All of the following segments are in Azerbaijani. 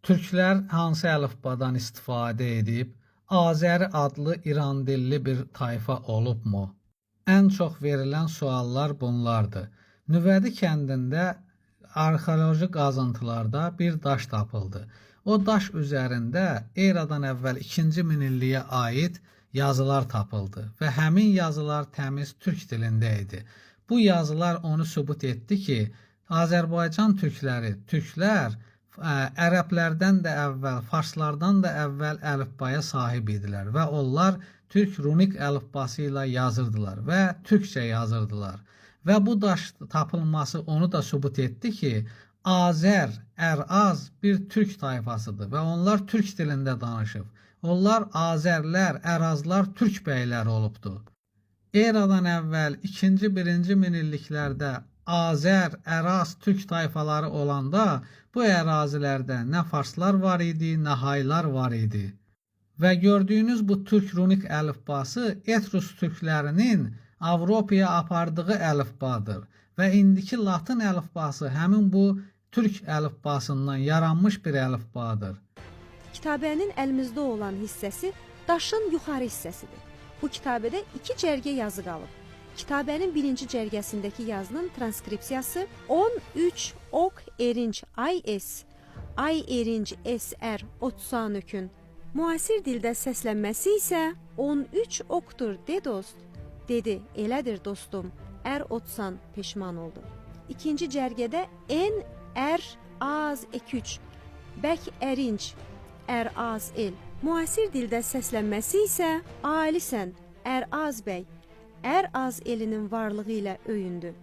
Türklər hansı əlifbadan istifadə edib? Azəri adlı İran dilli bir tayfa olubmu? Ən çox verilən suallar bunlardır. Nüvədi kəndində arxeoloji qazıntılarda bir daş tapıldı. O daş üzərində eradan əvvəl 2-ci minilliyə aid yazılar tapıldı və həmin yazılar təmiz türk dilində idi. Bu yazılar onu sübut etdi ki, Azərbaycan türklər ərəblərdən də əvvəl, farslardan da əvvəl əlifbaya sahib idilər və onlar türk runik əlifbası ilə yazırdılar və türkçə yazırdılar. Və bu daş tapılması onu da sübut etdi ki, Azər, Əraz bir türk tayfasıdır və onlar türk dilində danışıb. Onlar Azərlər, Ərazlar türk bəyləri olubdu. Eradan əvvəl 2-ci, 1-ci minilliklərdə Azər, Əraz, türk tayfaları olanda bu ərazilərdə nə farslar var idi, nə haylar var idi. Və gördüyünüz bu türk runik əlifbası Etrus türklərinin Avropaya apardığı əlifbadır və indiki Latın əlifbası həmin bu türk əlifbasından yaranmış bir əlifbadır. Kitabənin əlimizdə olan hissəsi daşın yuxarı hissəsidir. Bu kitabədə 2 cərgə yazı qalıb. Kitabənin 1-ci cərgəsindəki yazının transkripsiyası 13 ok erinç IS, ay erinç SR 30-nükün müasir dildə səslənməsi isə 13 oktur de dost, dedi, elədir dostum, ər 30 peşman oldu. İkinci cərgədə N, ər, az, ek3, bək ərinç, ər az el. Müasir dildə səslənməsi isə alisən, ər az bəy, ər az elinin varlığı ilə öyündü.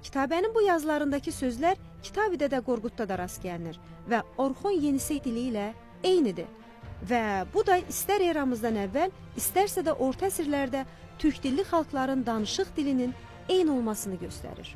Kitabənin bu yazılarındakı sözlər Kitabi-Dədə Qorqudda da rast gəlinir və Orxon Yenisey dili ilə eynidir. Və bu da istər eramızdan əvvəl, istərsə də orta əsrlərdə türk dilli xalqların danışıq dilinin eyni olmasını göstərir.